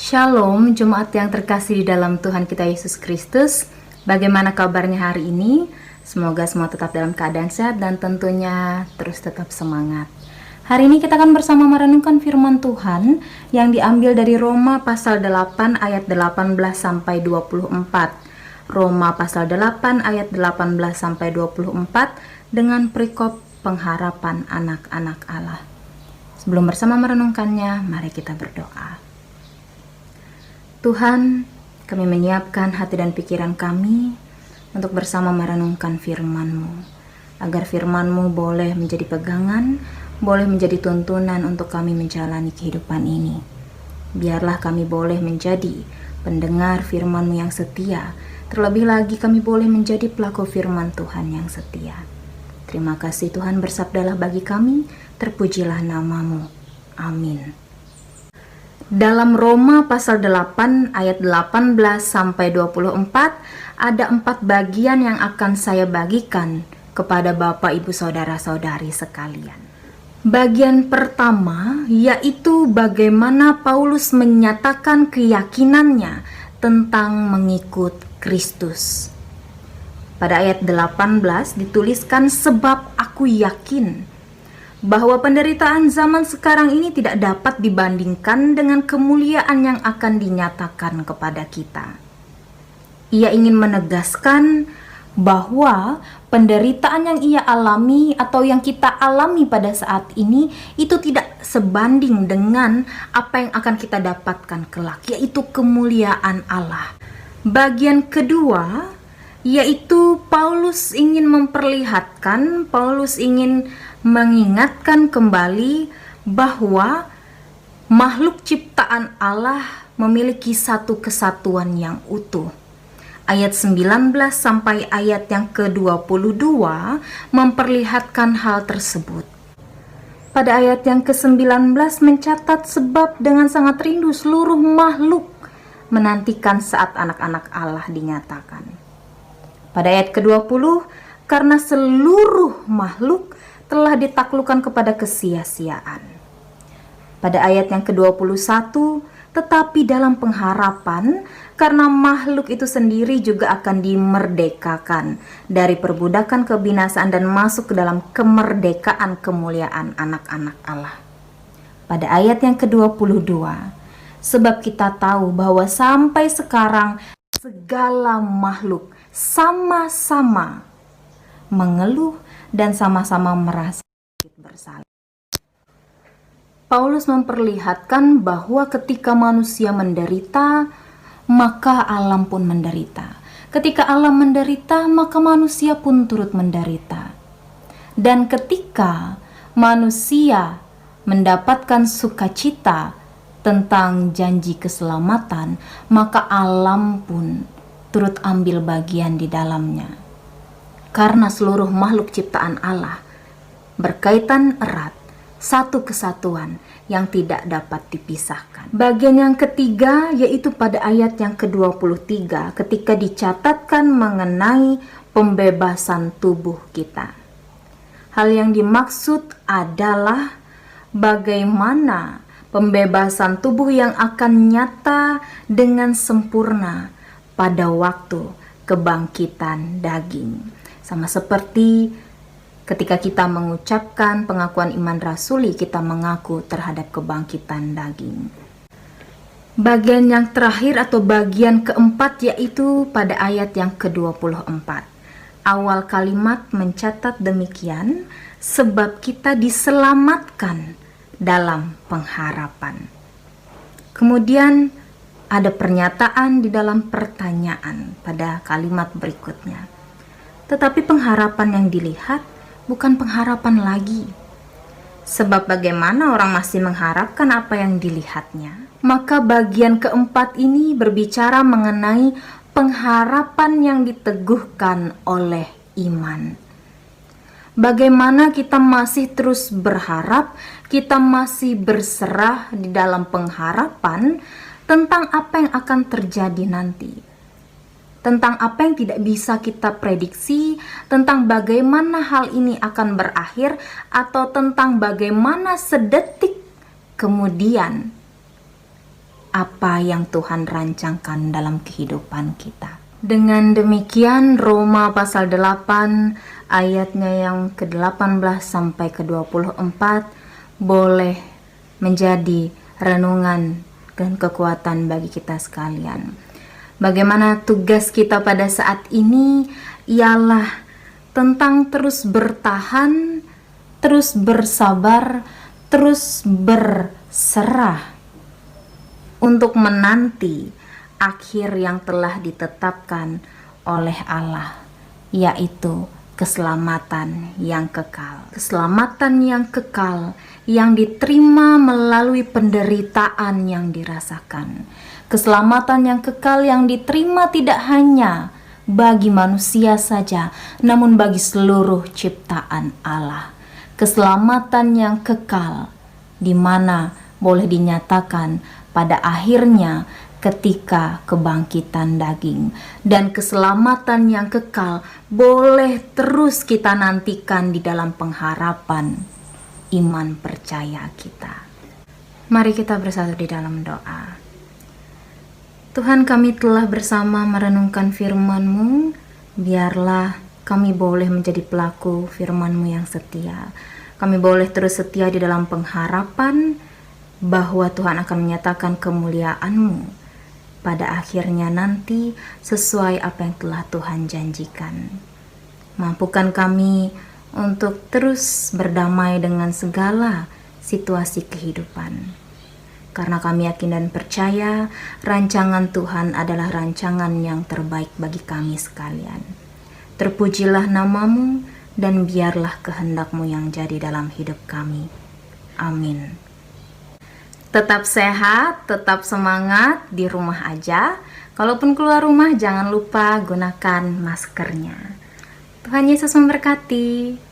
Shalom, jemaat yang terkasih di dalam Tuhan kita Yesus Kristus. Bagaimana kabarnya hari ini? Semoga semua tetap dalam keadaan sehat dan tentunya terus tetap semangat. Hari ini kita akan bersama merenungkan firman Tuhan yang diambil dari Roma pasal 8 ayat 18 sampai 24. Roma pasal 8 ayat 18 sampai 24 dengan perikop pengharapan anak-anak Allah. Sebelum bersama merenungkannya, mari kita berdoa. Tuhan, kami menyiapkan hati dan pikiran kami untuk bersama merenungkan firman-Mu, agar firman-Mu boleh menjadi pegangan, boleh menjadi tuntunan untuk kami menjalani kehidupan ini. Biarlah kami boleh menjadi pendengar firman-Mu yang setia, terlebih lagi kami boleh menjadi pelaku firman Tuhan yang setia. Terima kasih Tuhan, bersabdalah bagi kami, terpujilah nama-Mu. Amin. Dalam Roma pasal 8 ayat 18 sampai 24 ada 4 bagian yang akan saya bagikan kepada Bapak, Ibu, Saudara-saudari sekalian. Bagian pertama yaitu bagaimana Paulus menyatakan keyakinannya tentang mengikut Kristus. Pada ayat 18 dituliskan, sebab aku yakin bahwa penderitaan zaman sekarang ini tidak dapat dibandingkan dengan kemuliaan yang akan dinyatakan kepada kita. Ia ingin menegaskan bahwa penderitaan yang ia alami atau yang kita alami pada saat ini itu tidak sebanding dengan apa yang akan kita dapatkan kelak, yaitu kemuliaan Allah. Bagian kedua yaitu Paulus ingin memperlihatkan, Paulus ingin mengingatkan kembali bahwa makhluk ciptaan Allah memiliki satu kesatuan yang utuh. Ayat 19 sampai ayat yang ke-22 memperlihatkan hal tersebut. Pada ayat yang ke-19 mencatat, sebab dengan sangat rindu seluruh makhluk menantikan saat anak-anak Allah dinyatakan. Pada ayat ke-20, karena seluruh makhluk telah ditaklukkan kepada kesia-siaan. Pada ayat yang ke-21, tetapi dalam pengharapan, karena makhluk itu sendiri juga akan dimerdekakan dari perbudakan kebinasaan dan masuk ke dalam kemerdekaan kemuliaan anak-anak Allah. Pada ayat yang ke-22, sebab kita tahu bahwa sampai sekarang segala makhluk sama-sama mengeluh dan sama-sama merasa bersalah. Paulus memperlihatkan bahwa ketika manusia menderita, maka alam pun menderita. Ketika alam menderita, maka manusia pun turut menderita. Dan ketika manusia mendapatkan sukacita tentang janji keselamatan, maka alam pun turut ambil bagian di dalamnya. Karena seluruh makhluk ciptaan Allah berkaitan erat, satu kesatuan yang tidak dapat dipisahkan. Bagian yang ketiga yaitu pada ayat yang ke-23 ketika dicatatkan mengenai pembebasan tubuh kita. Hal yang dimaksud adalah bagaimana pembebasan tubuh yang akan nyata dengan sempurna pada waktu kebangkitan daging. Sama seperti ketika kita mengucapkan pengakuan iman rasuli, kita mengaku terhadap kebangkitan daging. Bagian yang terakhir atau bagian keempat yaitu pada ayat yang ke-24. Awal kalimat mencatat demikian, sebab kita diselamatkan dalam pengharapan. Kemudian ada pernyataan di dalam pertanyaan pada kalimat berikutnya. Tetapi pengharapan yang dilihat bukan pengharapan lagi. Sebab bagaimana orang masih mengharapkan apa yang dilihatnya? Maka bagian keempat ini berbicara mengenai pengharapan yang diteguhkan oleh iman. Bagaimana kita masih terus berharap, kita masih berserah di dalam pengharapan tentang apa yang akan terjadi nanti. Tentang apa yang tidak bisa kita prediksi, tentang bagaimana hal ini akan berakhir, atau tentang bagaimana sedetik kemudian apa yang Tuhan rancangkan dalam kehidupan kita. Dengan demikian Roma pasal 8 ayatnya yang ke-18 sampai ke-24 boleh menjadi renungan dan kekuatan bagi kita sekalian. Bagaimana tugas kita pada saat ini ialah tentang terus bertahan, terus bersabar, terus berserah untuk menanti akhir yang telah ditetapkan oleh Allah, yaitu keselamatan yang kekal. Keselamatan yang kekal yang diterima melalui penderitaan yang dirasakan. Keselamatan yang kekal yang diterima tidak hanya bagi manusia saja, namun bagi seluruh ciptaan Allah. Keselamatan yang kekal di mana boleh dinyatakan pada akhirnya ketika kebangkitan daging, dan keselamatan yang kekal boleh terus kita nantikan di dalam pengharapan iman percaya kita. Mari kita bersatu di dalam doa. Tuhan, kami telah bersama merenungkan firman-Mu, biarlah kami boleh menjadi pelaku firman-Mu yang setia. Kami boleh terus setia di dalam pengharapan bahwa Tuhan akan menyatakan kemuliaan-Mu pada akhirnya nanti sesuai apa yang telah Tuhan janjikan. Mampukan kami untuk terus berdamai dengan segala situasi kehidupan. Karena kami yakin dan percaya rancangan Tuhan adalah rancangan yang terbaik bagi kami sekalian. Terpujilah nama-Mu dan biarlah kehendak-Mu yang jadi dalam hidup kami. Amin. Tetap sehat, tetap semangat di rumah aja. Kalaupun keluar rumah jangan lupa gunakan maskernya. Tuhan Yesus memberkati.